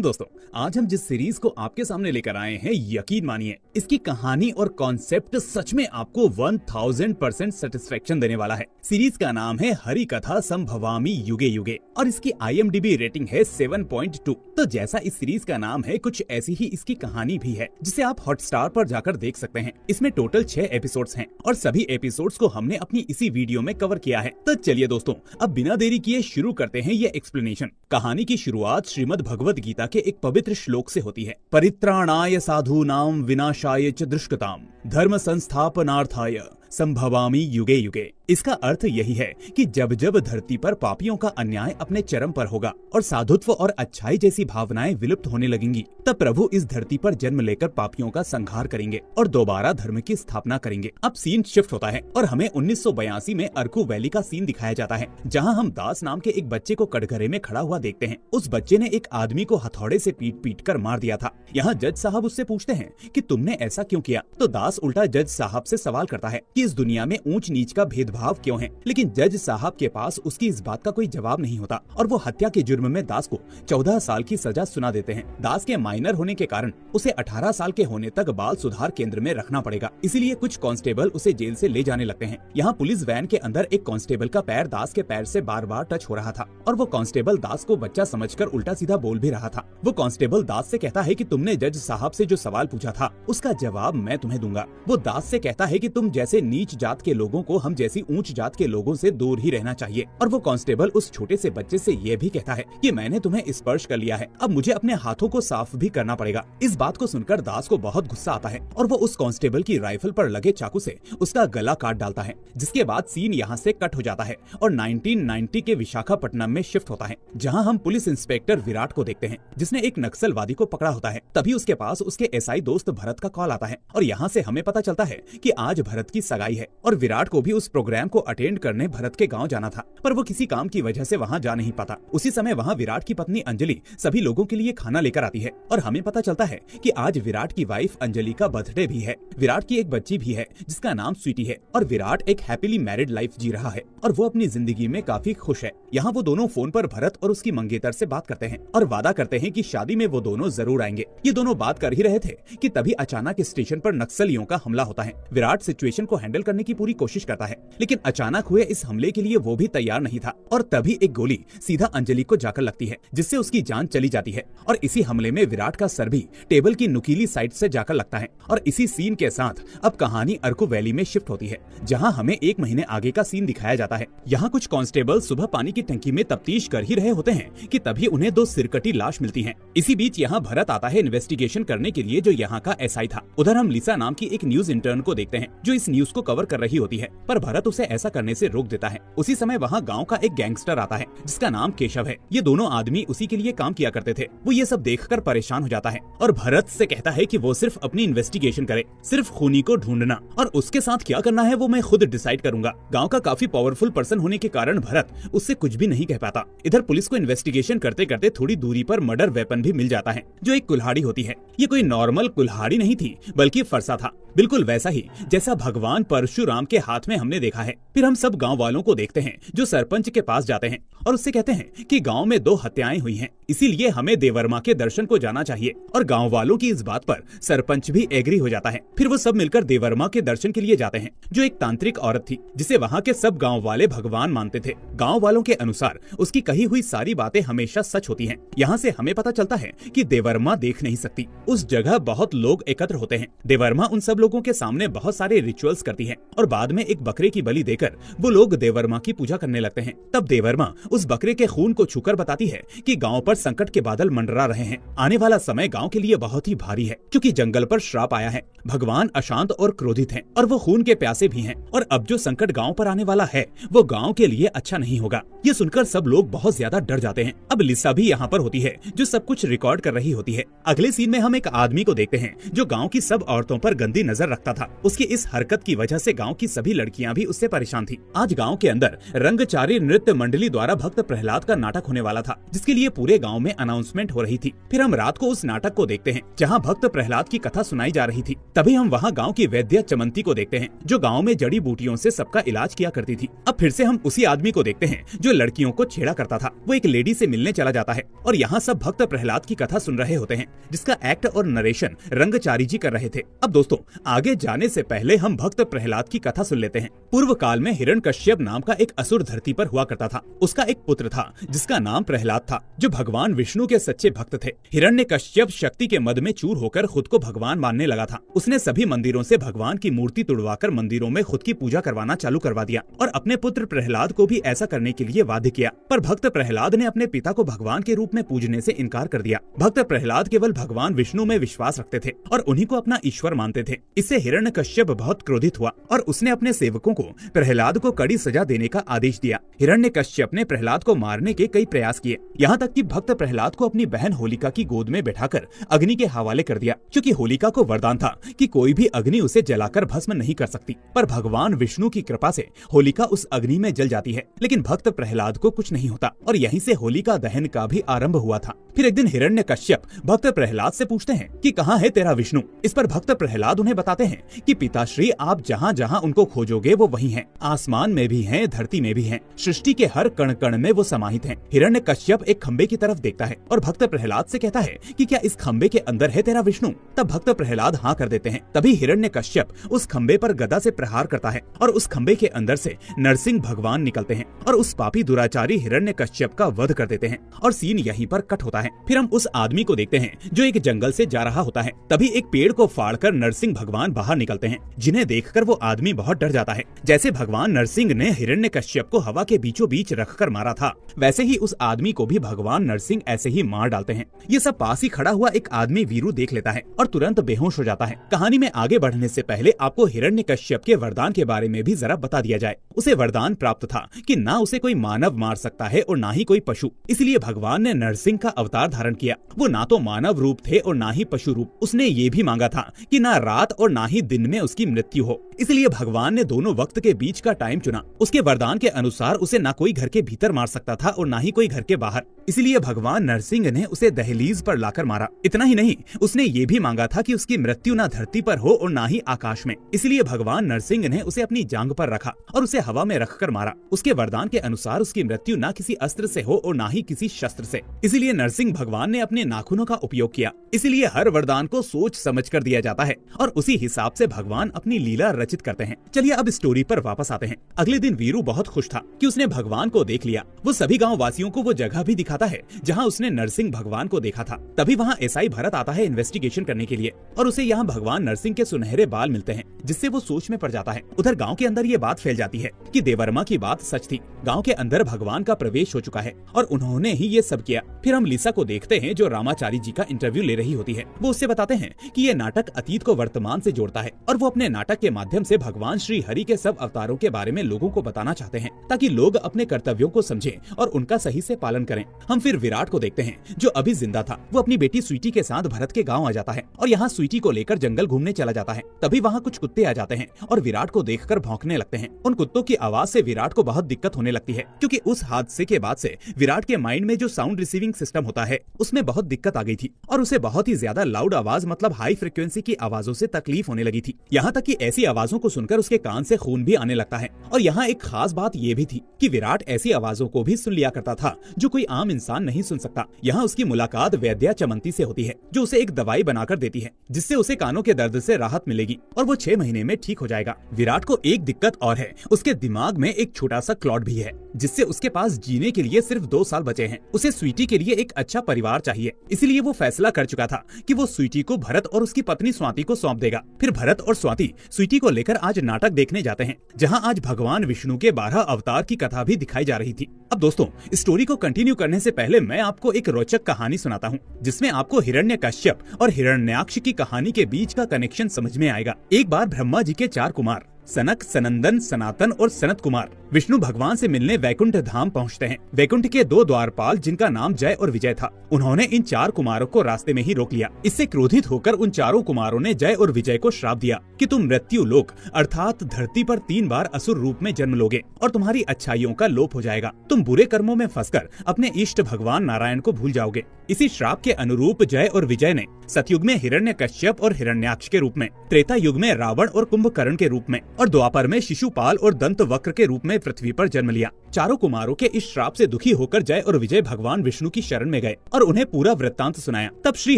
दोस्तों, आज हम जिस सीरीज को आपके सामने लेकर आए हैं, यकीन मानिए इसकी कहानी और कॉन्सेप्ट सच में आपको 1000% सेटिस्फेक्शन देने वाला है। सीरीज का नाम है हरि कथा संभवामि युगे युगे और इसकी IMDb रेटिंग है 7.2। तो जैसा इस सीरीज का नाम है, कुछ ऐसी ही इसकी कहानी भी है, जिसे आप हॉटस्टार पर जाकर देख सकते हैं। इसमें टोटल 6 एपिसोड्स हैं और सभी एपिसोड्स को हमने अपनी इसी वीडियो में कवर किया है। तो चलिए दोस्तों, अब बिना देरी किए शुरू करते हैं ये एक्सप्लेनेशन। कहानी की शुरुआत श्रीमद् भगवद गीता के एक पवित्र श्लोक से होती है। परित्राणाय साधूनां विनाशाय च दुष्कृतां धर्म संस्थापनार्थाय संभवामि युगे युगे। इसका अर्थ यही है कि जब जब धरती पर पापियों का अन्याय अपने चरम पर होगा और साधुत्व और अच्छाई जैसी भावनाएं विलुप्त होने लगेंगी, तब प्रभु इस धरती पर जन्म लेकर पापियों का संहार करेंगे और दोबारा धर्म की स्थापना करेंगे। अब सीन शिफ्ट होता है और हमें 1982 में अरकू वैली का सीन दिखाया जाता है, जहाँ हम दास नाम के एक बच्चे को कटघरे में खड़ा हुआ देखते हैं। उस बच्चे ने एक आदमी को हथौड़े से पीट पीट कर मार दिया था। यहाँ जज साहब उससे पूछते हैं कि तुमने ऐसा क्यों किया, तो दास उल्टा जज साहब से सवाल करता है कि इस दुनिया में ऊंच नीच का भेदभाव क्यों है। लेकिन जज साहब के पास उसकी इस बात का कोई जवाब नहीं होता और वो हत्या के जुर्म में दास को 14 साल की सजा सुना देते हैं। दास के माइनर होने के कारण उसे 18 साल के होने तक बाल सुधार केंद्र में रखना पड़ेगा, इसीलिए कुछ कांस्टेबल उसे जेल से ले जाने लगते हैं। यहाँ पुलिस वैन के अंदर एक कांस्टेबल का पैर दास के पैर से बार बार टच हो रहा था और वो कांस्टेबल दास को बच्चा समझकर उल्टा सीधा बोल भी रहा था। वो कांस्टेबल दास से कहता है कि तुमने जज साहब से जो सवाल पूछा था उसका जवाब मैं तुम्हें दूंगा। वो दास से कहता है कि तुम जैसे नीच जात के लोगों को हम जैसी ऊंच जात के लोगों से दूर ही रहना चाहिए। और वो कांस्टेबल उस छोटे से बच्चे से ये भी कहता है कि मैंने तुम्हें स्पर्श कर लिया है, अब मुझे अपने हाथों को साफ भी करना पड़ेगा। इस बात को सुनकर दास को बहुत गुस्सा आता है और वो उस कांस्टेबल की राइफल पर लगे चाकू से उसका गला काट डालता है। जिसके बाद सीन यहाँ से कट हो जाता है और 1990 के विशाखापट्टनम में शिफ्ट होता है, जहाँ हम पुलिस इंस्पेक्टर विराट को देखते हैं, जिसने एक नक्सलवादी को पकड़ा होता है। तभी उसके पास उसके SI दोस्त भरत का कॉल आता है और यहाँ से हमें पता चलता है कि आज भरत की सगाई है और विराट को भी उस प्रोग्राम को अटेंड करने भरत के गांव जाना था, पर वो किसी काम की वजह से वहां जा नहीं पाता। उसी समय वहां विराट की पत्नी अंजलि सभी लोगों के लिए खाना लेकर आती है और हमें पता चलता है कि आज विराट की वाइफ अंजलि का बर्थडे भी है। विराट की एक बच्ची भी है जिसका नाम स्वीटी है और विराट एक हैप्पीली मैरिड लाइफ जी रहा है और वो अपनी जिंदगी में काफी खुश है। यहाँ वो दोनों फोन पर भरत और उसकी मंगेतर से बात करते हैं और वादा करते हैं कि शादी में वो दोनों जरूर आएंगे। ये दोनों बात कर ही रहे थे कि तभी अचानक स्टेशन पर नक्सलियों का हमला होता है। विराट सिचुएशन को हैंडल करने की पूरी कोशिश करता है, लेकिन अचानक हुए इस हमले के लिए वो भी तैयार नहीं था और तभी एक गोली सीधा अंजलि को जाकर लगती है, जिससे उसकी जान चली जाती है और इसी हमले में विराट का सर भी टेबल की नुकीली साइड से जाकर लगता है। और इसी सीन के साथ अब कहानी अरकू वैली में शिफ्ट होती है, जहां हमें 1 महीने आगे का सीन दिखाया जाता है। यहाँ कुछ कांस्टेबल सुबह पानी की टंकी में तफ्तीश कर ही रहे होते हैं कि तभी उन्हें 2 सिरकटी लाश मिलती है। इसी बीच यहाँ भरत आता है इन्वेस्टिगेशन करने के लिए, जो यहाँ का SI था। उधर हम लिसा नाम की एक न्यूज इंटर्न को देखते हैं जो इस न्यूज को कवर कर रही होती है, पर भरत उसे ऐसा करने से रोक देता है। उसी समय वहाँ गांव का एक गैंगस्टर आता है जिसका नाम केशव है। ये दोनों आदमी उसी के लिए काम किया करते थे। वो ये सब देखकर परेशान हो जाता है और भरत से कहता है कि वो सिर्फ अपनी इन्वेस्टिगेशन करे, सिर्फ खूनी को ढूंढना, और उसके साथ क्या करना है वो मैं खुद डिसाइड करूंगा। गांव का काफी पावरफुल पर्सन होने के कारण भरत उससे कुछ भी नहीं कह पाता। इधर पुलिस को इन्वेस्टिगेशन करते करते थोड़ी दूरी पर मर्डर वेपन भी मिल जाता है, जो एक कुल्हाड़ी होती है। ये कोई नॉर्मल कुल्हाड़ी नहीं थी, बल्कि फरसा था, बिल्कुल वैसा ही जैसा भगवान परशुराम के हाथ में हमने देखा है। फिर हम सब गांव वालों को देखते हैं जो सरपंच के पास जाते हैं और उससे कहते हैं कि गांव में 2 हत्याएं हुई हैं, इसीलिए हमें देवर्मा के दर्शन को जाना चाहिए। और गांव वालों की इस बात पर सरपंच भी एग्री हो जाता है। फिर वो सब मिलकर देवर्मा के दर्शन के लिए जाते हैं, जो एक तांत्रिक औरत थी जिसे वहाँ के सब गाँव वाले भगवान मानते थे। गाँव वालों के अनुसार उसकी कही हुई सारी बातें हमेशा सच होती है। यहाँ से हमें पता चलता है कि देवर्मा देख नहीं सकती। उस जगह बहुत लोग एकत्र होते हैं। देवर्मा उन सब लोगों के सामने बहुत सारे रिचुअल्स करती है और बाद में एक बकरे की बलि देकर वो लोग देवर्मा की पूजा करने लगते हैं। तब देवर्मा उस बकरे के खून को छूकर बताती है कि गांव पर संकट के बादल मंडरा रहे हैं। आने वाला समय गांव के लिए बहुत ही भारी है, क्योंकि जंगल पर श्राप आया है। भगवान अशांत और क्रोधित हैं और वो खून के प्यासे भी हैं और अब जो संकट गांव पर आने वाला है वो गांव के लिए अच्छा नहीं होगा। ये सुनकर सब लोग बहुत ज्यादा डर जाते हैं। अब लिसा भी यहाँ पर होती है जो सब कुछ रिकॉर्ड कर रही होती है। अगले सीन में हम एक आदमी को देखते हैं जो गाँव की सब औरतों पर गंदी नजर रखता था। उसकी इस हरकत की वजह से गांव की सभी लड़कियां भी उससे परेशान थी। आज गांव के अंदर रंगचारी नृत्य मंडली द्वारा भक्त प्रहलाद का नाटक होने वाला था, जिसके लिए पूरे गांव में अनाउंसमेंट हो रही थी। फिर हम रात को उस नाटक को देखते हैं जहां भक्त प्रहलाद की कथा सुनाई जा रही थी। तभी हम वहां गांव की वैद्य चमंती को देखते हैं, जो गांव में जड़ी बूटियों से सबका इलाज किया करती थी। अब फिर से हम उसी आदमी को देखते हैं जो लड़कियों को छेड़ा करता था। वो एक लेडी से मिलने चला जाता है और यहाँ सब भक्त प्रहलाद की कथा सुन रहे होते हैं, जिसका एक्ट और नरेशन रंगचारी जी कर रहे थे। अब दोस्तों, आगे जाने से पहले हम भक्त प्रहलाद की कथा सुन लेते हैं। पूर्व काल में हिरण्यकश्यप नाम का एक असुर धरती पर हुआ करता था। उसका एक पुत्र था जिसका नाम प्रहलाद था, जो भगवान विष्णु के सच्चे भक्त थे। हिरण्यकश्यप शक्ति के मद में चूर होकर खुद को भगवान मानने लगा था। उसने सभी मंदिरों से भगवान की मूर्ति तुड़वाकर मंदिरों में खुद की पूजा करवाना चालू करवा दिया और अपने पुत्र प्रहलाद को भी ऐसा करने के लिए बाध्य किया। पर भक्त प्रहलाद ने अपने पिता को भगवान के रूप में पूजने से इनकार कर दिया। भक्त प्रहलाद केवल भगवान विष्णु में विश्वास रखते थे और उन्हीं को अपना ईश्वर मानते थे। इससे हिरण्यकश्यप बहुत क्रोधित हुआ और उसने अपने सेवकों को प्रहलाद को कड़ी सजा देने का आदेश दिया। हिरण्यकश्यप ने प्रहलाद को मारने के कई प्रयास किए, यहाँ तक कि भक्त प्रहलाद को अपनी बहन होलिका की गोद में बैठाकर अग्नि के हवाले कर दिया, क्योंकि होलिका को वरदान था कि कोई भी अग्नि उसे जलाकर भस्म नहीं कर सकती। पर भगवान विष्णु की कृपा से होलिका उस अग्नि में जल जाती है, लेकिन भक्त प्रहलाद को कुछ नहीं होता और यहीं से होलिका दहन का भी आरंभ हुआ था। फिर एक दिन हिरण्यकश्यप भक्त प्रहलाद से पूछते हैं कि कहाँ है तेरा विष्णु। इस पर भक्त प्रहलाद उन्हें बताते हैं कि पिताश्री, आप जहाँ जहाँ उनको खोजोगे वो वहीं हैं। आसमान में भी हैं, धरती में भी हैं, सृष्टि के हर कण कण में वो समाहित हैं। हिरण्यकश्यप एक खंबे की तरफ देखता है और भक्त प्रहलाद से कहता है कि क्या इस खंबे के अंदर है तेरा विष्णु। तब भक्त प्रहलाद हाँ कर देते हैं। तभी हिरण्यकश्यप उस खंबे पर गदा से प्रहार करता है और उस खंबे के अंदर से नरसिंह भगवान निकलते हैं और उस पापी दुराचारी हिरण्यकश्यप का वध कर देते हैं और सीन यहीं पर कट होता है। फिर हम उस आदमी को देखते हैं जो एक जंगल से जा रहा होता है। तभी एक पेड़ को फाड़कर नरसिंह भगवान बाहर निकलते हैं, जिन्हें देखकर वो आदमी बहुत डर जाता है। जैसे भगवान नरसिंह ने हिरण्यकश्यप को हवा के बीचों बीच रखकर मारा था, वैसे ही उस आदमी को भी भगवान नरसिंह ऐसे ही मार डालते हैं। ये सब पास ही खड़ा हुआ एक आदमी वीरू देख लेता है और तुरंत बेहोश हो जाता है। कहानी में आगे बढ़ने से पहले आपको हिरण्यकश्यप के वरदान के बारे में भी जरा बता दिया जाए। उसे वरदान प्राप्त था कि ना उसे कोई मानव मार सकता है और ना ही कोई पशु, इसलिए भगवान ने नरसिंह का अवतार धारण किया। वो ना तो मानव रूप थे और ना ही पशु रूप। उसने ये भी मांगा था कि ना रात और ना ही दिन में उसकी मृत्यु हो, इसलिए भगवान ने दोनों वक्त के बीच का टाइम चुना। उसके वरदान के अनुसार उसे ना कोई घर के भीतर मार सकता था और ना ही कोई घर के बाहर, इसलिए भगवान नरसिंह ने उसे दहलीज पर लाकर मारा। इतना ही नहीं, उसने ये भी मांगा था कि उसकी मृत्यु ना धरती पर हो और ना ही आकाश में, इसलिए भगवान नरसिंह ने उसे अपनी जांघ पर रखा और उसे हवा में रखकर मारा। उसके वरदान के अनुसार उसकी मृत्यु ना किसी अस्त्र से हो और ना ही किसी शस्त्र से, इसलिए नरसिंह भगवान ने अपने नाखूनों का उपयोग किया। इसलिए हर वरदान को सोच समझ कर दिया जाता है और उसी हिसाब से भगवान अपनी लीला रचित करते हैं। चलिए अब स्टोरी पर वापस आते हैं। अगले दिन वीरू बहुत खुश था कि उसने भगवान को देख लिया। वो सभी गांव वासियों को वो जगह भी दिखाता है जहां उसने नरसिंह भगवान को देखा था। तभी वहां एसआई भरत आता है इन्वेस्टिगेशन करने के लिए और उसे यहाँ भगवान नरसिंह के सुनहरे बाल मिलते हैं, जिससे वो सोच में पड़ जाता है। उधर गांव के अंदर ये बात फैल जाती है कि देवर्मा की बात सच थी। गांव के अंदर भगवान का प्रवेश हो चुका है और उन्होंने ही ये सब किया। फिर हम लिसा को देखते हैं जो रामाचारी जी का इंटरव्यू ले रही होती है। वो उससे बताते हैं कि ये नाटक अतीत को वर्तमान से जोड़ता है और वो अपने नाटक के माध्यम से भगवान श्री हरि के सब अवतारों के बारे में लोगों को बताना चाहते हैं, ताकि लोग अपने कर्तव्यों को समझें और उनका सही से पालन करें। हम फिर विराट को देखते हैं जो अभी जिंदा था। वो अपनी बेटी स्वीटी के साथ भरत के गाँव आ जाता है और यहाँ स्वीटी को लेकर जंगल घूमने चला जाता है। तभी वहाँ कुछ कुत्ते आ जाते हैं और विराट को देखकर भौंकने लगते हैं। उन कुत्तों की आवाज से विराट को बहुत दिक्कत होने लगती है, क्योंकि उस हादसे के बाद से विराट के माइंड में जो साउंड रिसीविंग सिस्टम होता है उसमें बहुत दिक्कत आ गई थी और उसे बहुत ही ज्यादा लाउड आवाज मतलब हाई फ्रिक्वेंसी की आवाजों से तकलीफ होने लगी थी। यहाँ तक कि ऐसी आवाजों को सुनकर उसके कान से खून भी आने लगता है। और यहाँ एक खास बात ये भी थी कि विराट ऐसी आवाजों को भी सुन लिया करता था जो कोई आम इंसान नहीं सुन सकता। यहाँ उसकी मुलाकात वैद्या चमंती से होती है, जो उसे एक दवाई बनाकर देती है जिससे उसे कानों के दर्द से राहत मिलेगी और वो 6 महीने में ठीक हो जाएगा। विराट को एक दिक्कत और है, उसके दिमाग में एक छोटा सा क्लॉट भी है, जिससे उसके पास जीने के लिए सिर्फ 2 साल बचे हैं। उसे स्वीटी के लिए एक अच्छा परिवार चाहिए, इसलिए वो फैसला कर चुका था कि वो स्वीटी को भरत और उसकी पत्नी स्वाति को सौंप देगा। फिर भरत और स्वाति स्वीटी को लेकर आज नाटक देखने जाते हैं, जहां आज भगवान विष्णु के 12 अवतार की कथा भी दिखाई जा रही थी। अब दोस्तों, स्टोरी को कंटिन्यू करने से पहले मैं आपको एक रोचक कहानी सुनाता हूँ, जिसमें आपको हिरण्यकश्यप और हिरण्याक्ष की कहानी के बीच का कनेक्शन समझ में आएगा। एक बार ब्रह्मा जी के 4 कुमार सनक, सनंदन, सनातन और सनत कुमार विष्णु भगवान से मिलने वैकुंठ धाम पहुँचते हैं। वैकुंठ के 2 द्वारपाल, जिनका नाम जय और विजय था, उन्होंने इन 4 कुमारों को रास्ते में ही रोक लिया। इससे क्रोधित होकर उन चारों कुमारों ने जय और विजय को श्राप दिया कि तुम मृत्यु लोक अर्थात धरती पर 3 बार असुर रूप में जन्म लोगे और तुम्हारी अच्छाइयों का लोप हो जाएगा। तुम बुरे कर्मों में फंसकर अपने इष्ट भगवान नारायण को भूल जाओगे। इसी श्राप के अनुरूप जय और विजय ने सतयुग में हिरण्यकश्यप और हिरण्याक्ष के रूप में, त्रेता युग में रावण और कुंभकर्ण के रूप में और द्वापर में शिशुपाल और दंतवक्र के रूप में पृथ्वी पर जन्म लिया। चारों कुमारों के इस श्राप से दुखी होकर जय और विजय भगवान विष्णु की शरण में गए और उन्हें पूरा वृत्तांत सुनाया। तब श्री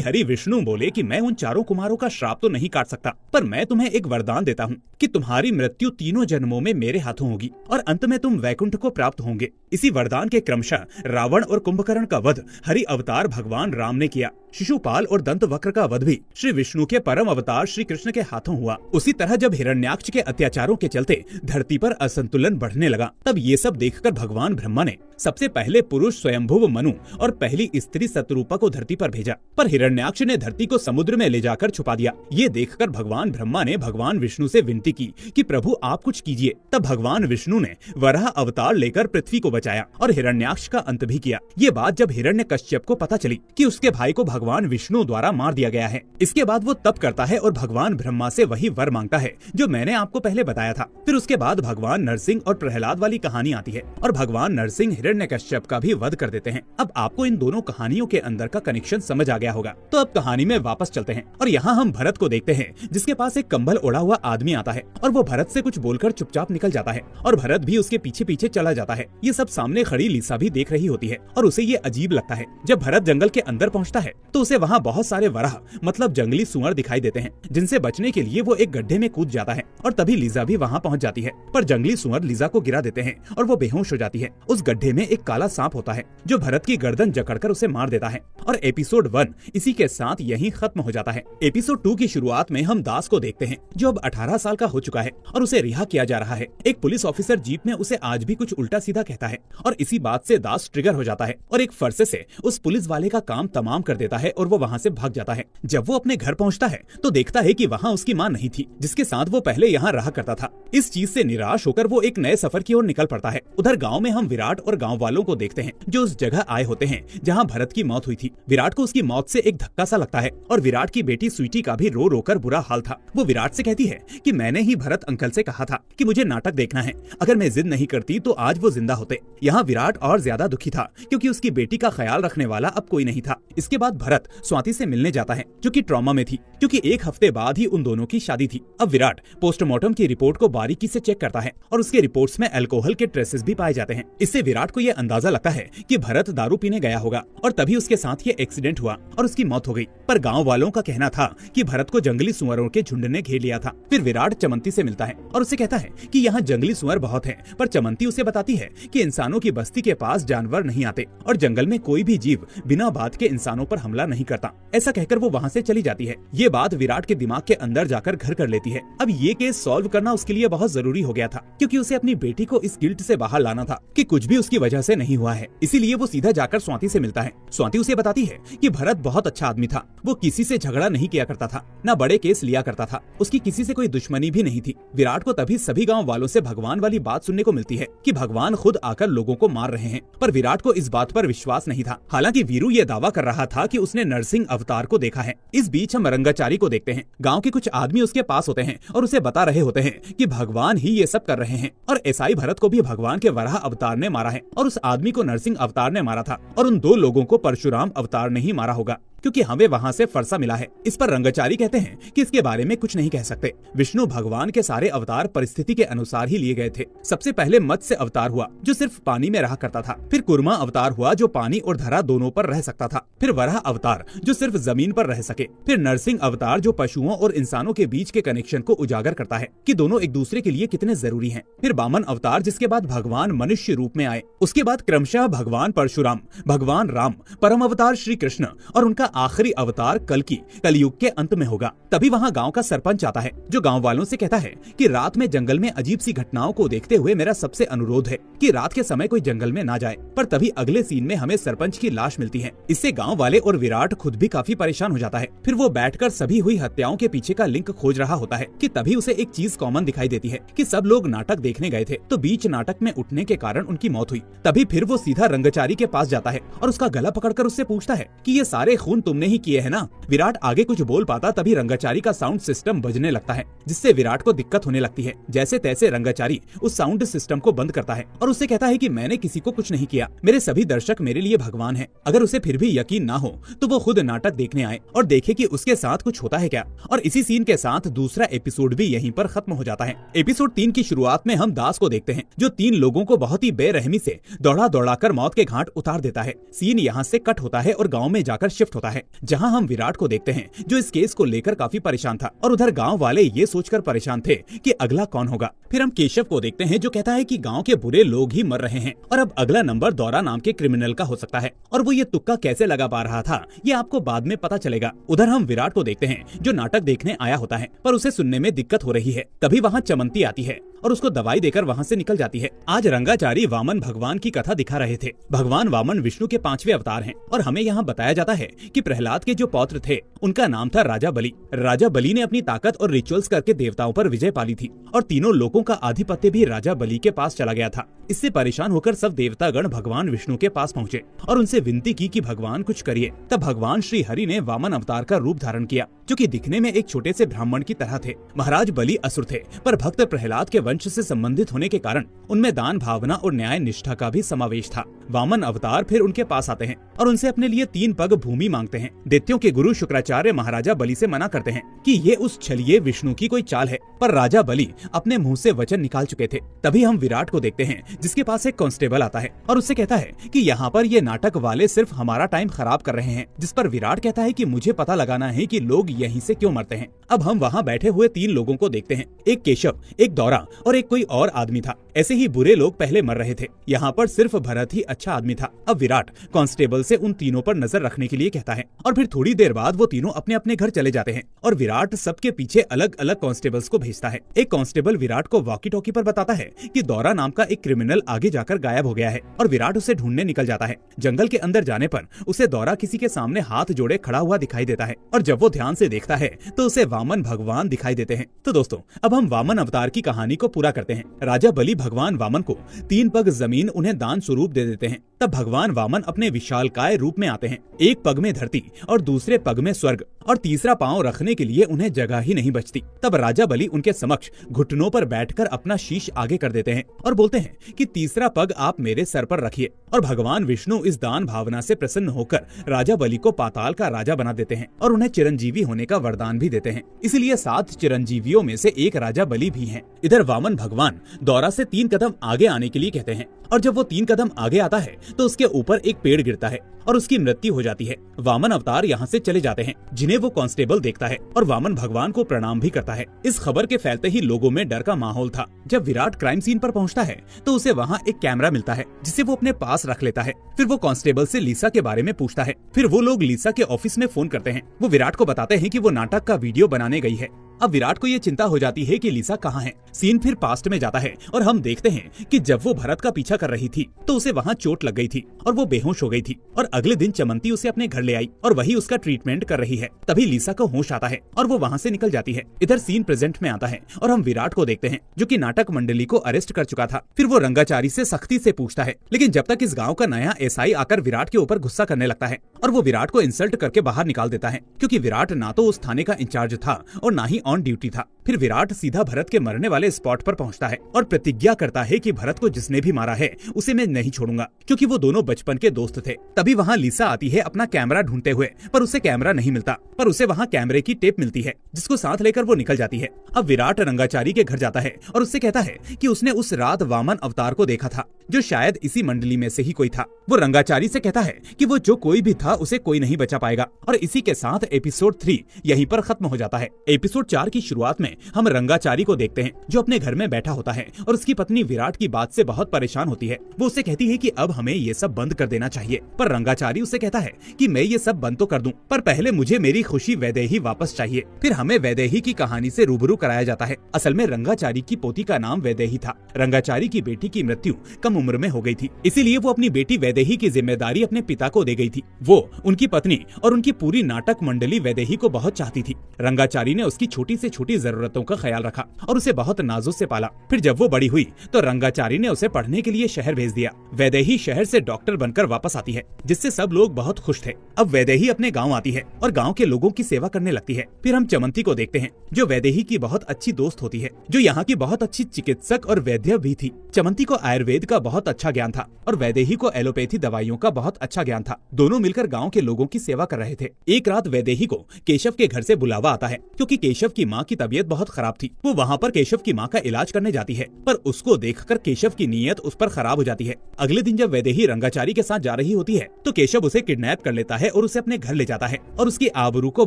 हरि विष्णु बोले कि मैं उन चारों कुमारों का श्राप तो नहीं काट सकता, पर मैं तुम्हें एक वरदान देता हूँ कि तुम्हारी मृत्यु 3 जन्मों में मेरे हाथों होगी और अंत में तुम वैकुंठ को प्राप्त होंगे। इसी वरदान के क्रमशः रावण और कुंभकर्ण का वध हरि अवतार भगवान राम ने किया। शिशुपाल और दंतवक्र का वध भी श्री विष्णु के परम अवतार श्री कृष्ण के हाथों हुआ। उसी तरह जब हिरण्याक्ष के अत्याचारों के चलते धरती पर असंतुलन बढ़ने लगा, तब ये सब देखकर भगवान ब्रह्मा ने सबसे पहले पुरुष स्वयंभुव मनु और पहली स्त्री सतरूपा को धरती पर भेजा, पर हिरण्याक्ष ने धरती को समुद्र में ले जाकर छुपा दिया। ये देखकर भगवान ब्रह्मा ने भगवान विष्णु से विनती की कि प्रभु आप कुछ कीजिए। तब भगवान विष्णु ने वराह अवतार लेकर पृथ्वी को बचाया और हिरण्याक्ष का अंत भी किया। ये बात जब हिरण्यकश्यप को पता चली कि उसके भाई को भगवान विष्णु द्वारा मार दिया गया है, इसके बाद वो तप करता है और भगवान ब्रह्मा से वही वर मांगता है जो मैंने आपको पहले बताया था। फिर उसके बाद भगवान नरसिंह और प्रहलाद वाली कहानी आती है और भगवान नरसिंह हिरण्यकश्यप का भी वध कर देते हैं। अब आपको इन दोनों कहानियों के अंदर का कनेक्शन समझ आ गया होगा। तो अब कहानी में वापस चलते हैं और यहाँ हम भरत को देखते हैं, जिसके पास एक कंबल ओढ़ा हुआ आदमी आता है और वो भरत से कुछ बोलकर चुपचाप निकल जाता है और भरत भी उसके पीछे पीछे चला जाता है। ये सब सामने खड़ी लीसा भी देख रही होती है और उसे ये अजीब लगता है। जब भरत जंगल के अंदर पहुँचता है तो उसे वहाँ बहुत सारे वराह मतलब जंगली सुअर दिखाई देते हैं, जिनसे बचने के लिए वो एक गड्ढे में कूद जाता है और तभी लीजा भी वहाँ पहुँच जाती है। पर जंगली सुअर लीजा को गिरा देते हैं और वो बेहोश हो जाती है। उस गड्ढे में एक काला सांप होता है जो भरत की गर्दन जकड़कर उसे मार देता है और एपिसोड 1 इसी के साथ यहीं खत्म हो जाता है। एपिसोड 2 की शुरुआत में हम दास को देखते हैं जो अब 18 साल का हो चुका है और उसे रिहा किया जा रहा है। एक पुलिस ऑफिसर जीप में उसे आज भी कुछ उल्टा सीधा कहता है और इसी बात से दास ट्रिगर हो जाता है और एक फरसे से उस पुलिस वाले का काम तमाम कर देता है और वो वहाँ से भाग जाता है। जब वो अपने घर पहुँचता है तो देखता है कि वहाँ उसकी माँ नहीं थी, जिसके साथ वो पहले यहाँ रहा करता था। इस चीज से निराश होकर वो एक नए सफर की ओर निकल पड़ता है। उधर गाँव में हम विराट और गाँव वालों को देखते हैं जो उस जगह आए होते हैं जहाँ भरत की मौत हुई थी। विराट को उसकी मौत से एक धक्का सा लगता है और विराट की बेटी स्वीटी का भी रो रोकर बुरा हाल था। वो विराट से कहती है कि मैंने ही भरत अंकल से कहा था कि मुझे नाटक देखना है, अगर मैं जिद नहीं करती तो आज वो जिंदा होते। यहाँ विराट और ज्यादा दुखी था क्योंकि उसकी बेटी का ख्याल रखने वाला अब कोई नहीं था। इसके बाद भरत स्वाति से मिलने जाता है जो कि ट्रॉमा में थी क्योंकि 1 हफ्ते बाद ही उन दोनों की शादी थी। अब विराट पोस्टमार्टम की रिपोर्ट को बारीकी से चेक करता है और उसके रिपोर्ट्स में अल्कोहल के ट्रेसेस भी पाए जाते हैं। इससे विराट को यह अंदाजा लगता है कि भरत दारू पीने गया होगा और तभी उसके साथ ये एक्सीडेंट हुआ और उसकी मौत हो गई। पर गाँव वालों का कहना था कि भरत को जंगली सुअरों के झुंड ने घेर लिया था। फिर विराट चमंती से मिलता है और उसे कहता है कि यहाँ जंगली सुअर बहुत हैं, पर चमंती उसे बताती है कि इंसानों की बस्ती के पास जानवर नहीं आते और जंगल में कोई भी जीव बिना बात के इंसानों पर हमला नहीं करता। ऐसा कहकर वो वहाँ से चली जाती है। ये बात विराट के दिमाग के अंदर जाकर घर कर लेती है। अब ये केस सॉल्व करना उसके लिए बहुत जरूरी हो गया था क्योंकि उसे अपनी बेटी को इस गिल्ट से बाहर लाना था कि कुछ भी उसकी वजह से नहीं हुआ है। इसीलिए वो सीधा जाकर स्वाति से मिलता है। स्वाति उसे बताती है कि भरत बहुत अच्छा आदमी था, वो किसी से झगड़ा नहीं किया करता था, न बड़े केस लिया करता था, उसकी किसी से कोई दुश्मनी भी नहीं थी। विराट को तभी सभी गाँव वालों से भगवान वाली बात सुनने को मिलती है कि भगवान खुद आकर लोगों को मार रहे हैं, पर विराट को इस बात पर विश्वास नहीं था। हालांकि वीरू ये दावा कर रहा था कि उसने नरसिंह अवतार को देखा है। इस बीच हम रंगाचारी को देखते हैं। गांव के कुछ आदमी उसके पास होते हैं और उसे बता रहे होते हैं कि भगवान ही ये सब कर रहे हैं और ईसाई भरत को भी भगवान के वराह अवतार ने मारा है और उस आदमी को नरसिंह अवतार ने मारा था और उन 2 लोगों को परशुराम अवतार ने ही मारा होगा क्योंकि हमें वहाँ से फरसा मिला है। इस पर रंगाचारी कहते हैं कि इसके बारे में कुछ नहीं कह सकते। विष्णु भगवान के सारे अवतार परिस्थिति के अनुसार ही लिए गए थे। सबसे पहले मत्स्य अवतार हुआ जो सिर्फ पानी में रहा करता था। फिर कुर्मा अवतार हुआ जो पानी और धरा दोनों पर रह सकता था। फिर वराह अवतार जो सिर्फ जमीन पर रह सके। फिर नरसिंह अवतार जो पशुओं और इंसानों के बीच के कनेक्शन को उजागर करता है कि दोनों एक दूसरे के लिए कितने जरूरी हैं। फिर वामन अवतार जिसके बाद भगवान मनुष्य रूप में आए। उसके बाद क्रमशः भगवान परशुराम, भगवान राम, परम अवतार श्री कृष्ण और उनका आखिरी अवतार कलयुग के अंत में होगा। तभी वहाँ गांव का सरपंच आता है, जो गांव वालों से कहता है कि रात में जंगल में अजीब सी घटनाओं को देखते हुए मेरा सबसे अनुरोध है कि रात के समय कोई जंगल में ना जाए। पर तभी अगले सीन में हमें सरपंच की लाश मिलती है। इससे गांव वाले और विराट खुद भी काफी परेशान हो जाता है। फिर वो बैठकर सभी हुई हत्याओं के पीछे का लिंक खोज रहा होता है कि तभी उसे एक चीज कॉमन दिखाई देती है कि सब लोग नाटक देखने गए थे, तो बीच नाटक में उठने के कारण उनकी मौत हुई। तभी फिर वो सीधा रंगचारी के पास जाता है और उसका गला पकड़कर उससे पूछता है कि ये सारे खून तुमने ही किए हैं ना। विराट आगे कुछ बोल पाता तभी रंगचारी का साउंड सिस्टम बजने लगता है, जिससे विराट को दिक्कत होने लगती है। जैसे तैसे रंगचारी उस साउंड सिस्टम को बंद करता है और उससे कहता है कि मैंने किसी को कुछ नहीं किया, मेरे सभी दर्शक मेरे लिए भगवान हैं। अगर उसे फिर भी यकीन ना हो तो वो खुद नाटक देखने आए और देखे कि उसके साथ कुछ होता है क्या। और इसी सीन के साथ दूसरा एपिसोड भी यहीं पर खत्म हो जाता है। एपिसोड 3 की शुरुआत में हम दास को देखते हैं, जो 3 लोगों को बहुत ही बेरहमी से दौड़ा दौड़ाकर मौत के घाट उतार देता है। सीन यहाँ से कट होता है और गांव में जाकर शिफ्ट होता है, जहां हम विराट को देखते हैं, जो इस केस को लेकर काफी परेशान था और उधर गांव वाले ये सोचकर परेशान थे कि अगला कौन होगा। फिर हम केशव को देखते हैं, जो कहता है कि गांव के बुरे लोग ही मर रहे हैं और अब अगला नंबर दौरा नाम के क्रिमिनल का हो सकता है। और वो ये तुक्का कैसे लगा पा रहा था ये आपको बाद में पता चलेगा। उधर हम विराट को देखते हैं, जो नाटक देखने आया होता है, पर उसे सुनने में दिक्कत हो रही है। तभी वहाँ चमंती आती है और उसको दवाई देकर वहाँ से निकल जाती है। आज रंगाचारी वामन भगवान की कथा दिखा रहे थे। भगवान वामन विष्णु के 5वें अवतार हैं और हमें यहाँ बताया जाता है कि प्रहलाद के जो पौत्र थे उनका नाम था राजा बलि। राजा बलि ने अपनी ताकत और रिचुअल्स करके देवताओं पर विजय पाली थी और तीनों लोगों का आधिपत्य भी राजा बलि के पास चला गया था। इससे परेशान होकर सब देवतागण भगवान विष्णु के पास पहुँचे और उनसे विनती की कि भगवान कुछ करिए। तब भगवान श्री हरि ने वामन अवतार का रूप धारण किया, जो कि दिखने में एक छोटे से ब्राह्मण की तरह थे। महाराज बलि असुर थे, पर भक्त प्रहलाद के वंश से संबंधित होने के कारण उनमें दान भावना और न्याय निष्ठा का भी समावेश था। वामन अवतार फिर उनके पास आते हैं और उनसे अपने लिए 3 पग भूमि मांगते हैं। दैत्यों के गुरु शुक्राचार्य महाराजा बलि से मना करते हैं कि ये उस छलिए विष्णु की कोई चाल है, पर राजा बलि अपने मुंह से वचन निकाल चुके थे। तभी हम विराट को देखते हैं, जिसके पास एक कांस्टेबल आता है और उससे कहता है कि यहाँ पर ये नाटक वाले सिर्फ हमारा टाइम खराब कर रहे हैं। जिस पर विराट कहता है कि मुझे पता लगाना है कि लोग यहीं से क्यों मरते हैं। अब हम वहाँ बैठे हुए 3 लोगों को देखते हैं, एक केशव, एक दौरा और एक कोई और आदमी था। ऐसे ही बुरे लोग पहले मर रहे थे, यहाँ पर सिर्फ भरत ही अच्छा आदमी था। अब विराट कांस्टेबल से उन तीनों पर नजर रखने के लिए कहता है और फिर थोड़ी देर बाद वो तीनों अपने अपने घर चले जाते हैं और विराट सबके पीछे अलग अलग कांस्टेबल्स को भेजता है। एक कांस्टेबल विराट को वॉकी टॉकी पर बताता है कि दौरा नाम का एक क्रिमिनल आगे जाकर गायब हो गया है और विराट उसे ढूंढने निकल जाता है। जंगल के अंदर जाने पर उसे दौरा किसी के सामने हाथ जोड़े खड़ा हुआ दिखाई देता है और जब वो ध्यान से देखता है तो उसे वामन भगवान दिखाई देते हैं। तो दोस्तों, अब हम वामन अवतार की कहानी को पूरा करते हैं। राजा बलि भगवान वामन को 3 पग जमीन उन्हें दान स्वरूप दे देते हैं। तब भगवान वामन अपने विशालकाय रूप में आते हैं। एक पग में धरती और दूसरे पग में स्वर्ग और तीसरा पांव रखने के लिए उन्हें जगह ही नहीं बचती। तब राजा बलि उनके समक्ष घुटनों पर बैठकर अपना शीश आगे कर देते हैं और बोलते हैं कि तीसरा पग आप मेरे सर पर रखिए। और भगवान विष्णु इस दान भावना से प्रसन्न होकर राजा बलि को पाताल का राजा बना देते हैं और उन्हें चिरंजीवी होने का वरदान भी देते हैं। इसलिए 7 चिरंजीवियों में से एक राजा बलि भी हैं। इधर वामन भगवान दौरा से 3 कदम आगे आने के लिए कहते हैं और जब वो 3 कदम आगे आता है तो उसके ऊपर एक पेड़ गिरता है और उसकी मृत्यु हो जाती है। वामन अवतार यहाँ से चले जाते हैं, जिन्हें वो कांस्टेबल देखता है और वामन भगवान को प्रणाम भी करता है। इस खबर के फैलते ही लोगों में डर का माहौल था। जब विराट क्राइम सीन पर पहुँचता है तो उसे वहाँ एक कैमरा मिलता है, जिसे वो अपने पास रख लेता है। फिर वो कांस्टेबल से लीसा के बारे में पूछता है। फिर वो लोग लीसा के ऑफिस में फोन करते हैं। वो विराट को बताते हैं कि वो नाटक का वीडियो बनाने गई है। अब विराट को ये चिंता हो जाती है कि लीसा कहाँ है। सीन फिर पास्ट में जाता है और हम देखते हैं कि जब वो भरत का पीछा कर रही थी तो उसे वहाँ चोट लग गई थी और वो बेहोश हो गई थी और अगले दिन चमंती उसे अपने घर ले आई और वही उसका ट्रीटमेंट कर रही है। तभी लीसा को होश आता है और वो वहाँ से निकल जाती है। इधर सीन प्रेजेंट में आता है और हम विराट को देखते हैं, जो कि नाटक मंडली को अरेस्ट कर चुका था। फिर वो रंगाचारी से सख्ती से पूछता है, लेकिन जब तक इस गाँव का नया एसआई आकर विराट के ऊपर गुस्सा करने लगता है और वो विराट को इंसल्ट करके बाहर निकाल देता है, क्योंकि विराट ना तो उस थाने का इंचार्ज था और ना ही ऑन ड्यूटी था। फिर विराट सीधा भरत के मरने वाले स्पॉट पर पहुंचता है और प्रतिज्ञा करता है कि भरत को जिसने भी मारा है उसे मैं नहीं छोड़ूंगा, क्योंकि वो दोनों बचपन के दोस्त थे। तभी वहाँ लीसा आती है अपना कैमरा ढूंढते हुए, पर उसे कैमरा नहीं मिलता, पर उसे वहाँ कैमरे की टेप मिलती है, जिसको साथ लेकर वो निकल जाती है। अब विराट रंगाचारी के घर जाता है और उससे कहता है कि उसने उस रात वामन अवतार को देखा था, जो शायद इसी मंडली में से ही कोई था। वो रंगाचारी से कहता है कि वो जो कोई भी था उसे कोई नहीं बचा पाएगा, और इसी के साथ एपिसोड 3 यहीं पर खत्म हो जाता है। एपिसोड 4 की शुरुआत में हम रंगाचारी को देखते हैं जो अपने घर में बैठा होता है और उसकी पत्नी विराट की बात से बहुत परेशान होती है। वो उसे कहती है कि अब हमें ये सब बंद कर देना चाहिए, पर रंगाचारी उसे कहता है कि मैं ये सब बंद तो कर दूं, पर पहले मुझे मेरी खुशी वैदेही वापस चाहिए। फिर हमें वैदेही की कहानी से रूबरू कराया जाता है। असल में रंगाचारी की पोती का नाम वैदेही था। रंगाचारी की बेटी की मृत्यु कम उम्र में हो गई थी, इसीलिए वो अपनी बेटी वैदेही की जिम्मेदारी अपने पिता को दे गई थी। वो, उनकी पत्नी और उनकी पूरी नाटक मंडली वैदेही को बहुत चाहती थी। रंगाचारी ने उसकी छोटी से छोटी जरूरतों का ख्याल रखा और उसे बहुत नाजुक से पाला। फिर जब वो बड़ी हुई तो रंगाचारी ने उसे पढ़ने के लिए शहर भेज दिया। वैदेही शहर से डॉक्टर बनकर वापस आती है, जिससे सब लोग बहुत खुश थे। अब वैदेही अपने गाँव आती है और गाँव के लोगों की सेवा करने लगती है। फिर हम चमंती को देखते हैं जो वैदेही की बहुत अच्छी दोस्त होती है, जो यहाँ की बहुत अच्छी चिकित्सक और वैद्य भी थी। चमंती को आयुर्वेद का बहुत अच्छा ज्ञान था और वैदेही को एलोपैथी दवाइयों का बहुत अच्छा ज्ञान था। दोनों मिलकर गांव के लोगों की सेवा कर रहे थे। एक रात वैदेही को केशव के घर से बुलावा आता है, क्योंकि केशव की माँ की तबीयत बहुत खराब थी। वो वहाँ पर केशव की माँ का इलाज करने जाती है, पर उसको देखकर केशव की नीयत उस पर खराब हो जाती है। अगले दिन जब वैदेही रंगाचारी के साथ जा रही होती है तो केशव उसे किडनैप कर लेता है और उसे अपने घर ले जाता है और उसकी आबरू को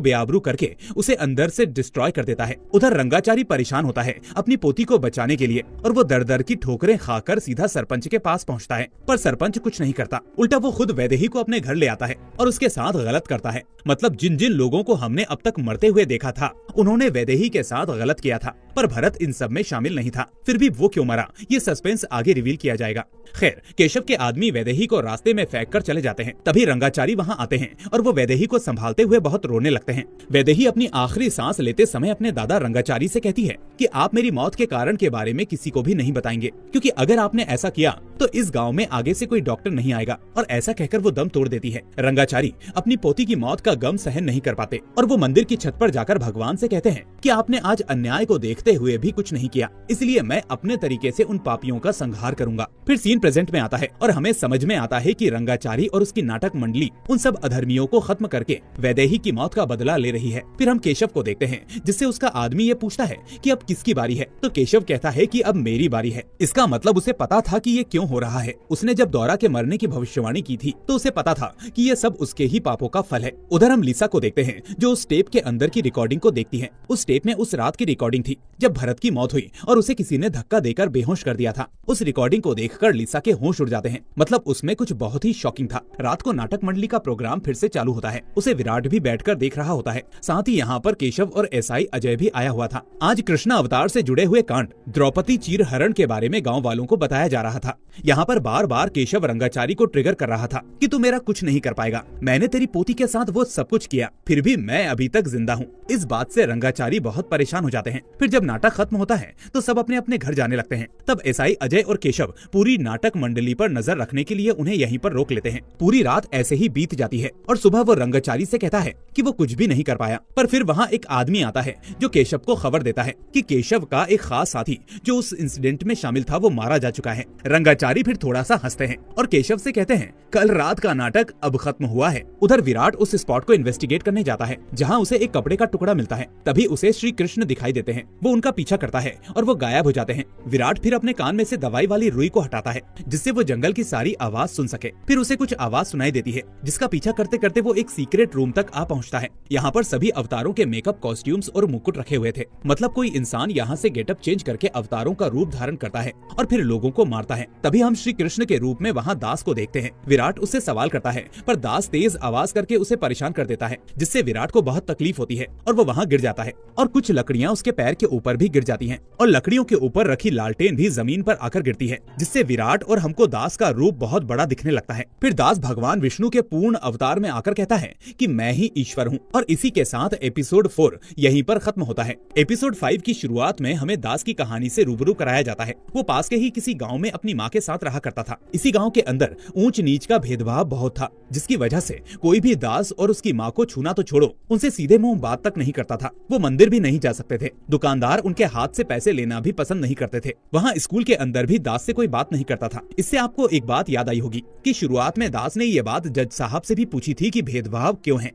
बेआबरू करके उसे अंदर से डिस्ट्रॉय कर देता है। उधर रंगाचारी परेशान होता है अपनी पोती को बचाने के लिए और वो दर दर की ठोकरें खाकर सीधा सरपंच के पास पहुंचता है, पर सरपंच कुछ नहीं करता। उल्टा वो खुद वैदेही को अपने घर ले आता है और उसके साथ गलत करता है। मतलब जिन जिन लोगों को हमने अब तक मरते हुए देखा था उन्होंने वैदेही के साथ गलत किया था, पर भरत इन सब में शामिल नहीं था। फिर भी वो क्यों मरा ये सस्पेंस आगे रिवील किया जाएगा। खैर, केशव के आदमी वैदेही को रास्ते में फेंक कर चले जाते हैं। तभी रंगाचारी वहाँ आते हैं और वो वैदेही को संभालते हुए बहुत रोने लगते हैं। वैदेही अपनी आखिरी सांस लेते समय अपने दादा रंगाचारी से कहती है कि आप मेरी मौत के कारण के बारे में किसी को भी नहीं बताएंगे, क्योंकि अगर आपने ऐसा किया तो इस गांव में आगे से कोई डॉक्टर नहीं आएगा। और ऐसा कहकर वो दम तोड़ देती है। रंगाचारी अपनी पोती की मौत का गम सहन नहीं कर पाते और वो मंदिर की छत पर जाकर भगवान से कहते हैं कि आपने आज अन्याय को देखते हुए भी कुछ नहीं किया, इसलिए मैं अपने तरीके से उन पापियों का संहार करूंगा। फिर सीन प्रेजेंट में आता है और हमें समझ में आता है कि रंगाचारी और उसकी नाटक मंडली उन सब अधर्मियों को खत्म करके वैदेही की मौत का बदला ले रही है। फिर हम केशव को देखते हैं जिससे उसका आदमी ये पूछता है कि अब किसकी बारी है, तो केशव कहता है कि अब मेरी बारी है। इसका मतलब उसे पता था कि ये क्यों हो रहा है। उसने जब दौरा के मरने की भविष्यवाणी की थी तो उसे पता था कि ये सब उसके ही पापों का फल है। उधर हम लिसा को देखते हैं जो उस टेप के अंदर की रिकॉर्डिंग को देखती है। उस टेप में उस रात की रिकॉर्डिंग थी जब भरत की मौत हुई और उसे किसी ने धक्का देकर बेहोश कर दिया था। उस रिकॉर्डिंग को देखकर लिसा के होश उड़ जाते हैं। मतलब उसमें कुछ बहुत ही शॉकिंग था। रात को नाटक मंडली का प्रोग्राम फिर से चालू होता है। उसे विराट भी बैठकर देख रहा होता है। साथ ही यहाँ पर केशव और एसआई अजय भी आया हुआ था। आज कृष्ण अवतार से जुड़े हुए कांड द्रौपदी चीरहरण के बारे में गाँव वालों को बताया जा रहा था। यहाँ पर बार बार केशव रंगाचारी को ट्रिगर कर रहा था कि तू मेरा कुछ नहीं कर पाएगा, मैंने तेरी पोती के साथ वो सब कुछ किया, फिर भी मैं अभी तक जिंदा हूँ। इस बात से रंगाचारी बहुत परेशान हो जाते हैं। फिर जब नाटक खत्म होता है तो सब अपने अपने घर जाने लगते हैं। तब एसआई अजय और केशव पूरी नाटक मंडली पर नजर रखने के लिए उन्हें यहीं पर रोक लेते हैं। पूरी रात ऐसे ही बीत जाती है और सुबह वो रंगाचारी से कहता है कि वो कुछ भी नहीं कर पाया। पर फिर वहाँ एक आदमी आता है जो केशव को खबर देता है कि केशव का एक खास साथी जो उस इंसिडेंट में शामिल था वो मारा जा चुका है। रंगाचारी फिर थोड़ा सा हंसते हैं और केशव से कहते हैं कल रात का नाटक अब खत्म हुआ है। उधर विराट उस स्पॉट को इन्वेस्टिगेट करने जाता है जहाँ उसे एक कपड़े का टुकड़ा मिलता है। तभी उसे श्री कृष्ण दिखाई देते हैं। वो उनका पीछा करता है और वो गायब हो जाते हैं। विराट फिर अपने कान में से दवाई वाली रुई को हटाता है जिससे वो जंगल की सारी आवाज सुन सके। फिर उसे कुछ आवाज सुनाई देती है जिसका पीछा करते करते वो एक सीक्रेट रूम तक आ पहुँचता है। यहाँ पर सभी अवतारों के मेकअप, कॉस्ट्यूम्स और मुकुट रखे हुए थे। मतलब कोई इंसान यहाँ से गेटअप चेंज करके अवतारों का रूप धारण करता है और फिर लोगों को मारता है। तभी हम श्री कृष्ण के रूप में वहाँ दास को देखते हैं। विराट उससे सवाल करता है पर दास तेज आवाज करके उसे परेशान कर देता है जिससे विराट को बहुत तकलीफ होती है और वो वहाँ गिर जाता है और कुछ लकड़ियाँ उसके पैर के ऊपर भी गिर जाती हैं और लकड़ियों के ऊपर रखी लालटेन भी जमीन पर आकर गिरती है जिससे विराट और हमको दास का रूप बहुत बड़ा दिखने लगता है। फिर दास भगवान विष्णु के पूर्ण अवतार में आकर कहता है कि मैं ही ईश्वर हूँ और इसी के साथ एपिसोड 4 यहीं पर खत्म होता है। एपिसोड 5 की शुरुआत में हमें दास की कहानी से रूबरू कराया जाता है। वो पास के ही किसी गाँव में अपनी माँ के साथ रहा करता था। इसी गाँव के अंदर ऊंच नीच का भेदभाव बहुत था जिसकी वजह से कोई भी दास और उसकी माँ को छूना तो छोड़ो, उनसे सीधे मुंह बात तक नहीं करता था। वो मंदिर भी नहीं जा सकते थे। दुकानदार उनके हाथ से पैसे लेना भी पसंद नहीं करते थे। वहाँ स्कूल के अंदर भी दास से कोई बात नहीं करता था। इससे आपको एक बात याद आई होगी कि शुरुआत में दास ने ये बात जज साहब से भी पूछी थी कि भेदभाव क्यों है।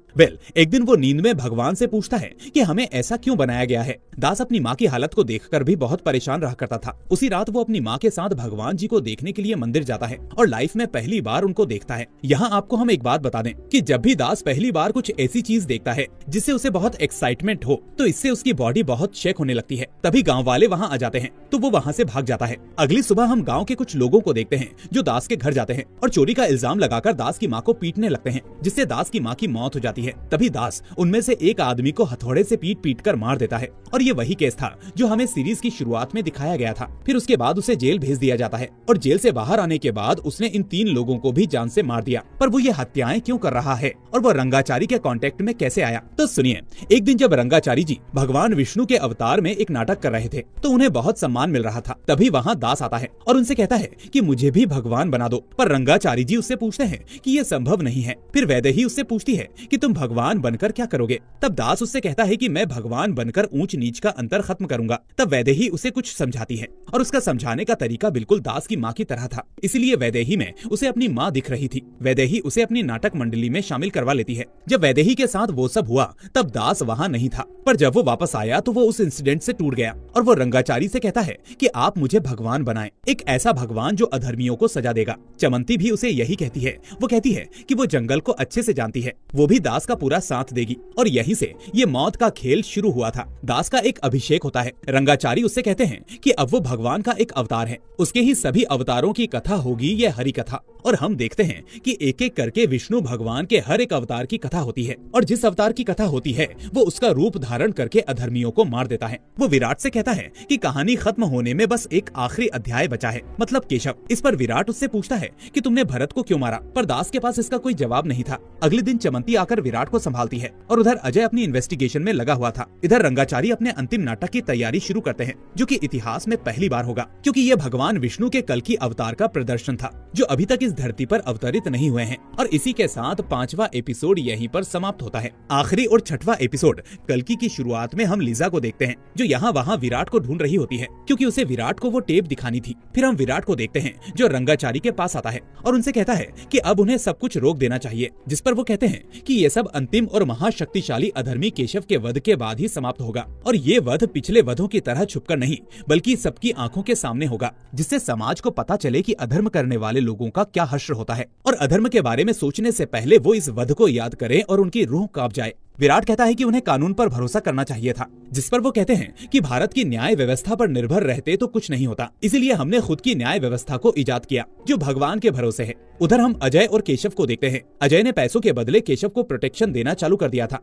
एक दिन वो नींद में भगवान से पूछता है कि हमें ऐसा क्यों बनाया गया है। दास अपनी माँ की हालत को देखकर भी बहुत परेशान रहा करता था। उसी रात वो अपनी माँ के साथ भगवान जी को देखने के लिए मंदिर जाता है और लाइफ में पहली बार उनको देखता है। यहाँ आपको हम एक बात बता दें कि जब भी दास पहली बार कुछ ऐसी चीज देखता है जिससे उसे बहुत एक्साइटमेंट हो तो इससे उसकी बॉडी बहुत शेक होने लगती है। तभी गाँव वाले वहाँ आ जाते हैं तो वो वहाँ से भाग जाता है। अगली सुबह हम गाँव के कुछ लोगों को देखते हैं जो दास के घर जाते हैं और चोरी का इल्जाम लगाकर दास की माँ को पीटने लगते हैं, जिससे दास की माँ की मौत हो जाती है। तभी दास उनमें से एक आदमी को हथौड़े से पीट कर मार देता है और ये वही केस था जो हमें सीरीज की शुरुआत में दिखाया गया था। फिर उसके बाद उसे जेल भेज दिया जाता है और जेल से बाहर आने के बाद उसने इन 3 लोगों को भी जान से मार दिया। पर वो ये हत्याएं क्यों कर रहा है और वो रंगाचारी के कांटेक्ट में कैसे आया? तो सुनिए, एक दिन जब रंगाचारी जी भगवान विष्णु के अवतार में एक नाटक कर रहे थे तो उन्हें बहुत सम्मान मिल रहा था। तभी वहाँ दास आता है और उनसे कहता है कि मुझे भी भगवान बना दो। पर रंगाचारी जी उससे पूछते हैं कि ये संभव नहीं है। फिर वैदेही उससे पूछती है कि तुम भगवान बनकर क्या करोगे? तब दास उससे कहता है कि मैं भगवान बनकर ऊंच नीच का अंतर खत्म करूंगा। तब वैदेही उसे कुछ समझाती है और उसका समझाने का तरीका बिल्कुल दास की माँ की तरह था, इसलिए वैदेही में उसे अपनी माँ दिख रही थी। वैदेही उसे अपनी नाटक मंडली में शामिल करवा लेती है। जब वैदेही के साथ वो सब हुआ तब दास वहाँ नहीं था, पर जब वो वापस आया तो वो उस इंसिडेंट से टूट गया और वो रंगाचारी से कहता है कि आप मुझे भगवान बनाएं, एक ऐसा भगवान जो अधर्मियों को सजा देगा। चमंती भी उसे यही कहती है। वो कहती है कि वो जंगल को अच्छे से जानती है, वो भी दास का पूरा साथ देगी और यहीं से ये मौत का खेल शुरू हुआ था। दास का एक अभिषेक होता है। रंगाचारी उससे कहते हैं कि अब वो भगवान का एक अवतार है, उसके ही सभी अवतारों की कथा होगी ये हरि कथा। और हम देखते हैं कि एक एक करके विष्णु भगवान के हर एक अवतार की कथा होती है और जिस अवतार की कथा होती है वो उसका रूप धारण करके अधर्मियों को मार देता है। वो विराट से कहता है कि कहानी खत्म होने में बस एक आखिरी अध्याय बचा है, मतलब केशव। इस पर विराट उससे पूछता है कि तुमने भरत को क्यों मारा, पर दास के पास इसका कोई जवाब नहीं था। अगले दिन चमंती आकर विराट को संभालती है और उधर अजय अपनी इन्वेस्टिगेशन में लगा हुआ था। इधर रंगाचारी अपने अंतिम नाटक की तैयारी शुरू करते हैं जो कि इतिहास में पहली बार होगा, क्योंकि ये भगवान विष्णु के कल्कि अवतार का प्रदर्शन था जो अभी तक इस धरती पर अवतरित नहीं हुए हैं। और इसी के साथ 5वां एपिसोड यहीं पर समाप्त होता है। आखिरी और 6वां एपिसोड कल्कि की शुरुआत में हम लीजा को देखते हैं जो यहाँ वहाँ विराट को ढूंढ रही होती है, क्योंकि उसे विराट को वो टेप दिखानी थी। फिर हम विराट को देखते हैं जो रंगाचारी के पास आता है और उनसे कहता है कि अब उन्हें सब कुछ रोक देना चाहिए, जिस पर वो कहते हैं कि ये सब अंतिम और महाशक्तिशाली अधर्मी केशव के वध के बाद ही समाप्त होगा और ये वध पिछले वधों की तरह छुपकर नहीं बल्कि सबकी आंखों के सामने होगा, जिससे समाज को पता चले कि अधर्म करने वाले लोगों का क्या हश्र होता है और अधर्म के बारे में सोचने से पहले वो इस वध को याद करें और उनकी रूह कांप जाए। विराट कहता है कि उन्हें कानून पर भरोसा करना चाहिए था, जिस पर वो कहते हैं कि भारत की न्याय व्यवस्था पर निर्भर रहते तो कुछ नहीं होता, इसीलिए हमने खुद की न्याय व्यवस्था को इजाद किया जो भगवान के भरोसे है। उधर हम अजय और केशव को देखते हैं। अजय ने पैसों के बदले केशव को प्रोटेक्शन देना चालू कर दिया था।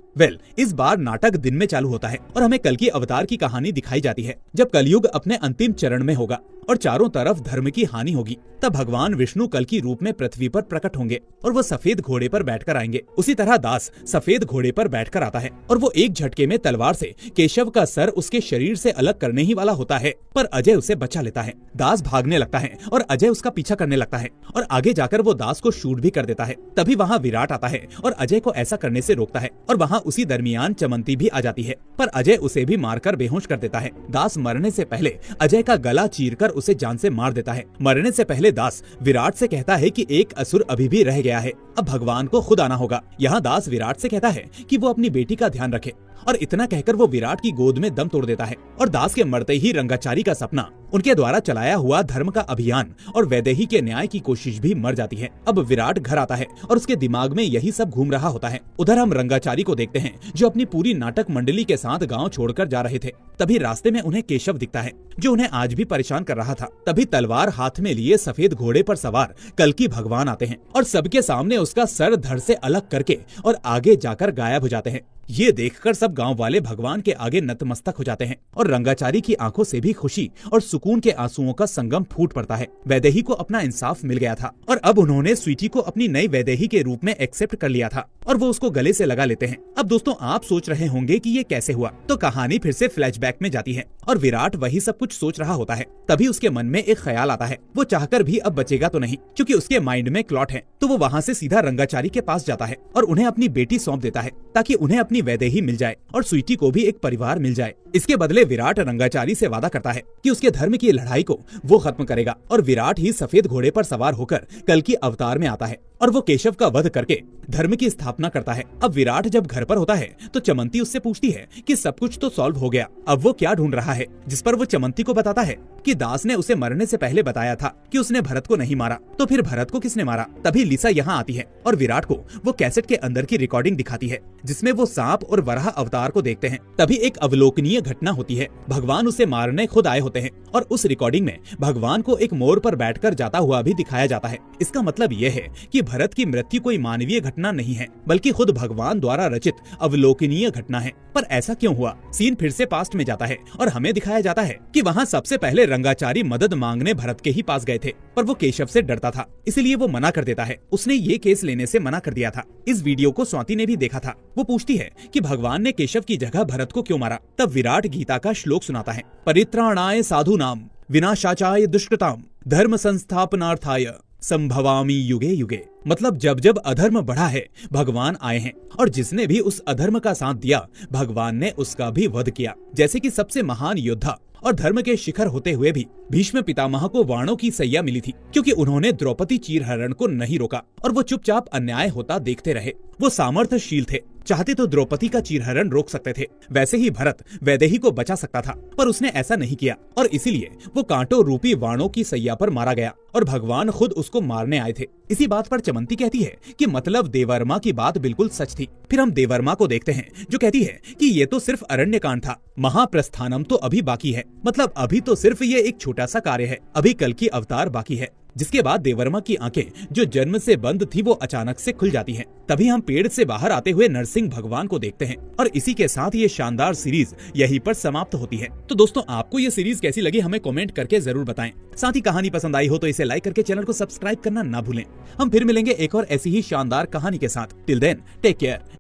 इस बार नाटक दिन में चालू होता है और हमें कल्कि अवतार की कहानी दिखाई जाती है जब कलयुग अपने अंतिम चरण में होगा और चारों तरफ धर्म की हानि होगी। तब भगवान विष्णु कल्कि रूप में पृथ्वी पर प्रकट होंगे और वो सफेद घोड़े पर बैठकर आएंगे। उसी तरह दास सफेद घोड़े पर बैठकर आता है और वो एक झटके में तलवार से केशव का सर उसके शरीर से अलग करने ही वाला होता है, पर अजय उसे बचा लेता है। दास भागने लगता है और अजय उसका पीछा करने लगता है और आगे जाकर वो दास को शूट भी कर देता है। तभी वहाँ विराट आता है और अजय को ऐसा करने से रोकता है और वहाँ उसी दरमियान चमंती भी आ जाती है, पर अजय उसे भी मारकर बेहोश कर देता है। दास मरने से पहले अजय का गला चीरकर उसे जान से मार देता है। मरने से पहले दास विराट से कहता है कि एक असुर अभी भी रह गया है, अब भगवान को खुद आना होगा। यहाँ दास विराट से कहता है कि वो अपनी बेटी का ध्यान रखे और इतना कहकर वो विराट की गोद में दम तोड़ देता है और दास के मरते ही रंगाचारी का सपना, उनके द्वारा चलाया हुआ धर्म का अभियान और वैदेही के न्याय की कोशिश भी मर जाती है। अब विराट घर आता है और उसके दिमाग में यही सब घूम रहा होता है। उधर हम रंगाचारी को देखते हैं जो अपनी पूरी नाटक मंडली के साथ गांव छोड़कर जा रहे थे। तभी रास्ते में उन्हें केशव दिखता है जो उन्हें आज भी परेशान कर रहा था। तभी तलवार हाथ में लिए सफेद घोड़े पर सवार कल्कि भगवान आते हैं और सबके सामने उसका सर धड़ से अलग करके और आगे जाकर गायब हो जाते हैं। ये देखकर सब गांव वाले भगवान के आगे नतमस्तक हो जाते हैं और रंगाचारी की आंखों से भी खुशी और सुकून के आंसुओं का संगम फूट पड़ता है। वैदेही को अपना इंसाफ मिल गया था और अब उन्होंने स्वीटी को अपनी नई वैदेही के रूप में एक्सेप्ट कर लिया था और वो उसको गले से लगा लेते हैं। अब दोस्तों आप सोच रहे होंगे कि ये कैसे हुआ, तो कहानी फिर से फ्लैशबैक में जाती है और विराट वही सब कुछ सोच रहा होता है। तभी उसके मन में एक ख्याल आता है, वो चाहकर भी अब बचेगा तो नहीं, क्योंकि उसके माइंड में क्लॉट है। तो वो वहाँ से सीधा रंगाचारी के पास जाता है और उन्हें अपनी बेटी सौंप देता है ताकि उन्हें अपनी वैदेही मिल जाए और स्वीटी को भी एक परिवार मिल जाए। इसके बदले विराट रंगाचारी से वादा करता है कि उसके धर्म की लड़ाई को वो खत्म करेगा और विराट ही सफेद घोड़े पर सवार होकर कल्कि अवतार में आता है। और वो केशव का वध करके धर्म की स्थापना करता है। अब विराट जब घर पर होता है तो चमंती उससे पूछती है कि सब कुछ तो सॉल्व हो गया, अब वो क्या ढूंढ रहा है, जिस पर वो चमंती को बताता है कि दास ने उसे मरने से पहले बताया था कि उसने भरत को नहीं मारा, तो फिर भरत को किसने मारा। तभी लिसा यहाँ आती है और विराट को वो कैसेट के अंदर की रिकॉर्डिंग दिखाती है जिसमें वो सांप और वराह अवतार को देखते हैं। तभी एक अवलोकनीय घटना होती है, भगवान उसे मारने खुद आए होते हैं और उस रिकॉर्डिंग में भगवान को एक मोर पर बैठकर जाता हुआ भी दिखाया जाता है। इसका मतलब ये है कि भरत की मृत्यु कोई मानवीय घटना नहीं है बल्कि खुद भगवान द्वारा रचित अवलोकनीय घटना है। पर ऐसा क्यों हुआ? सीन फिर से पास्ट में जाता है और हमें दिखाया जाता है कि वहाँ सबसे पहले रंगाचारी मदद मांगने भरत के ही पास गए थे, पर वो केशव से डरता था, इसलिए वो मना कर देता है। उसने ये केस लेने से मना कर दिया था। इस वीडियो को स्वाति ने भी देखा था। वो पूछती है कि भगवान ने केशव की जगह भरत को क्यों मारा। तब विराट गीता का श्लोक सुनाता है, परित्राणाय साधूनाम विनाशाचाय दुष्कृताम धर्म संस्थापनार्थाय संभवामि युगे युगे। मतलब जब जब अधर्म बढ़ा है भगवान आए हैं और जिसने भी उस अधर्म का साथ दिया भगवान ने उसका भी वध किया। जैसे कि सबसे महान योद्धा और धर्म के शिखर होते हुए भी भीष्म पितामह को वाणों की सैया मिली थी क्योंकि उन्होंने द्रौपदी चीरहरण को नहीं रोका और वो चुपचाप अन्याय होता देखते रहे। वो सामर्थ्यशील थे, चाहते तो द्रौपदी का चीरहरण रोक सकते थे। वैसे ही भरत वैदेही को बचा सकता था, पर उसने ऐसा नहीं किया और इसीलिए वो कांटों रूपी वाणों की सैया पर मारा गया और भगवान खुद उसको मारने आए थे। इसी बात पर चमंती कहती है कि मतलब देवर्मा की बात बिल्कुल सच थी। फिर हम देवर्मा को देखते हैं जो कहती है कि ये तो सिर्फ अरण्य कांड था, महाप्रस्थानम तो अभी बाकी है। मतलब अभी तो सिर्फ ये एक छोटा सा कार्य है, अभी कल की अवतार बाकी है। जिसके बाद देवर्मा की आंखें जो जन्म से बंद थी वो अचानक से खुल जाती हैं। तभी हम पेड़ से बाहर आते हुए नरसिंह भगवान को देखते हैं और इसी के साथ ये शानदार सीरीज यहीं पर समाप्त होती है। तो दोस्तों, आपको ये सीरीज कैसी लगी हमें कमेंट करके जरूर बताएं। साथ ही कहानी पसंद आई हो तो इसे लाइक करके चैनल को सब्सक्राइब करना ना भूलें। हम फिर मिलेंगे एक और ऐसी ही शानदार कहानी के साथ। Till then take care.